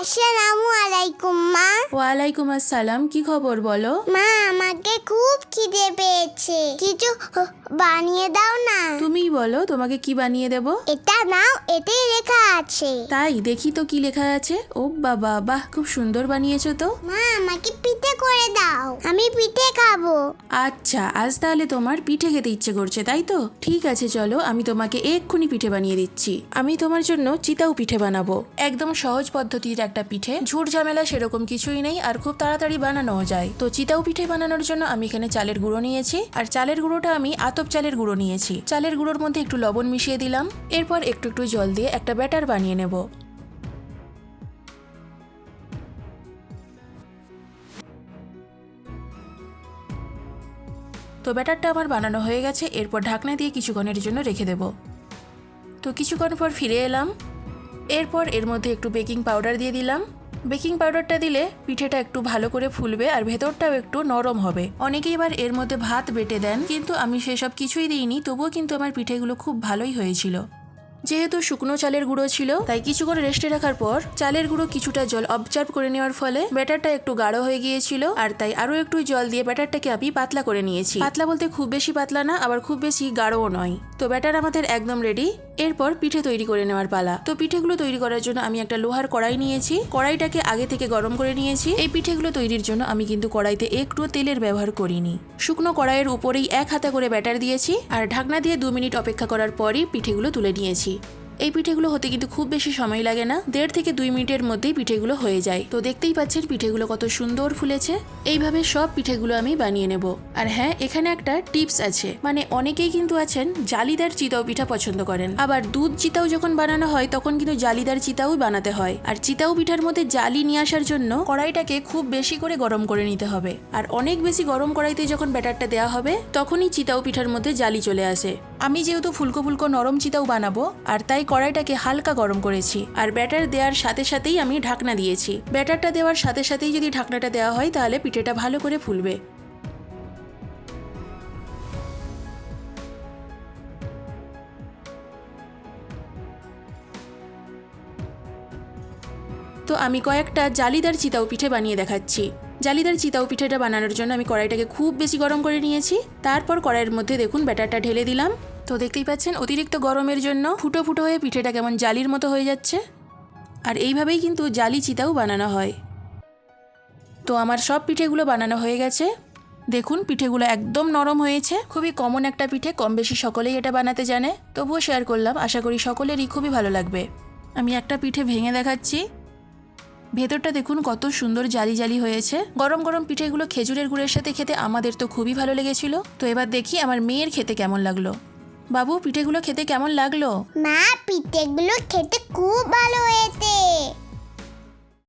আসসালামু আলাইকুম মা। ওয়ালাইকুম আসসালাম। কি খবর বলো? মা আমাকে খুব খিদে পেয়েছে, কিছু বানিয়ে দাও না। তুমিই বলো, তোমাকে কি বানিয়ে দেব? এটা নাও, এতেই লেখা আছে। তাই? দেখি তো কি লেখা আছে। ও বাবা, বাহ, খুব সুন্দর বানিয়েছো তো। মা আমাকে পিঠে করে দাও, আমি পিঠে খাবো। আচ্ছা, আজ তাহলে তোমার পিঠে খেতে ইচ্ছে করছে, তাই তো? ঠিক আছে, চলো আমি তোমাকে এক্ষুনি পিঠে বানিয়ে দিচ্ছি। আমি তোমার জন্য চিতাও পিঠে বানাবো। একদম সহজ পদ্ধতির একটা পিঠে, ঝুট ঝামেলা সেরকম কিছুই নেই, আর খুব তাড়াতাড়ি বানানোও যায়। তো চিতাও পিঠে বানানোর জন্য আমি এখানে চালের গুঁড়ো নিয়েছি, আর চালের গুঁড়োটা আমি আতপ চালের গুঁড়ো নিয়েছি। চালের গুঁড়োর মধ্যে একটু লবণ মিশিয়ে দিলাম, এরপর একটু একটু জল দিয়ে একটা ব্যাটার বানিয়ে নেব। তো ব্যাটারটা আমার বানানো হয়ে গেছে, এরপর ঢাকনা দিয়ে কিছুক্ষণের জন্য রেখে দেব। তো কিছুক্ষণ পর ফিরে এলাম, এরপর এর মধ্যে একটু বেকিং পাউডার দিয়ে দিলাম। বেকিং পাউডারটা দিলে পিঠেটা একটু ভালো করে ফুলবে আর ভেতরটাও একটু নরম হবে। অনেকেই এবার এর মধ্যে ভাত বেটে দেন, কিন্তু আমি সেসব কিছুই দিইনি, তবুও কিন্তু আমার পিঠেগুলো খুব ভালোই হয়েছিল। যেহেতু শুকনো চালের গুঁড়ো ছিল, তাই কিছুক্ষণ রেস্টে রাখার পর চালের গুঁড়ো কিছুটা জল অবজার্ভ করে নেওয়ার ফলে ব্যাটারটা একটু গাঢ় হয়ে গিয়েছিল, আর তাই আরো একটু জল দিয়ে ব্যাটারটাকে আমি পাতলা করে নিয়েছি। পাতলা বলতে খুব বেশি পাতলা না, আবার খুব বেশি গাঢ়ও নয়। তো ব্যাটার আমাদের একদম রেডি। এরপর পিঠে তৈরি করে নেওয়ার পালা। তো পিঠেগুলো তৈরি করার জন্য আমি একটা লোহার কড়াই নিয়েছি, কড়াইটাকে আগে থেকে গরম করে নিয়েছি। এই পিঠেগুলো তৈরির জন্য আমি কিন্তু কড়াইতে একটু তেলের ব্যবহার করিনি। শুকনো কড়াইয়ের উপরেই এক হাতা করে ব্যাটার দিয়েছি, আর ঢাকনা দিয়ে 2 মিনিট অপেক্ষা করার পরই পিঠেগুলো তুলে নিয়েছি। এই পিঠেগুলো হতে কিন্তু খুব বেশি সময় লাগে না, 1.5 থেকে 2 মিনিটের মধ্যেই পিঠেগুলো হয়ে যায়। তো দেখতেই পাচ্ছেন পিঠেগুলো কত সুন্দর ফুলেছে। এইভাবে সব পিঠেগুলো আমি বানিয়ে নেব। আর হ্যাঁ, এখানে একটা টিপস আছে, মানে অনেকেই কিন্তু আছেন জালিদার চিতাও পিঠা পছন্দ করেন, আবার দুধ চিতাও যখন বানানো হয় তখন কিন্তু জালিদার চিতাও বানাতে হয়। আর চিতাও পিঠার মধ্যে জালি নিয়ে আসার জন্য কড়াইটাকে খুব বেশি করে গরম করে নিতে হবে, আর অনেক বেশি গরম কড়াইতে যখন ব্যাটারটা দেওয়া হবে তখনই চিতাও পিঠার মধ্যে জালি চলে আসে। আমি যেহেতু ফুলকো ফুলকো নরম চিতাও বানাবো, আর তাই কড়াইটাকে হালকা গরম করেছি, আর ব্যাটার দেওয়ার সাথে সাথেই আমি ঢাকনা দিয়েছি। ব্যাটারটা দেওয়ার সাথে সাথেই যদি ঢাকনাটা দেওয়া হয় তাহলে পিঠেটা ভালো করে ফুলবে। তো আমি কয়েকটা জালিদার চিতাও পিঠে বানিয়ে দেখাচ্ছি। জালিদার চিতাও পিঠেটা বানানোর জন্য আমি কড়াইটাকে খুব বেশি গরম করে নিয়েছি, তারপর কড়াইয়ের মধ্যে দেখুন ব্যাটারটা ঢেলে দিলাম। তো দেখতেই পাচ্ছেন অতিরিক্ত গরমের জন্য ফুটো ফুটো হয়ে পিঠেটা কেমন জালির মতো হয়ে যাচ্ছে, আর এইভাবেই কিন্তু জালি চিতাও বানানো হয়। তো আমার সব পিঠেগুলো বানানো হয়ে গেছে। দেখুন পিঠেগুলো একদম নরম হয়েছে। খুবই কমন একটা পিঠে, কম বেশি সকলেই এটা বানাতে জানে, তবুও শেয়ার করলাম, আশা করি সকলেরই খুবই ভালো লাগবে। আমি একটা পিঠে ভেঙে দেখাচ্ছি। ভেতরটা দেখুন কত সুন্দর জালি জালি হয়েছে। গরম গরম পিঠেগুলো খেজুরের গুড়ের সাথে খেতে আমাদের তো খুবই ভালো লেগেছিল। তো এবার দেখি আমার মেয়ের খেতে কেমন লাগলো। বাবু, পিঠেগুলো খেতে কেমন লাগলো? মা পিঠেগুলো খেতে খুব ভালো হয়েছে।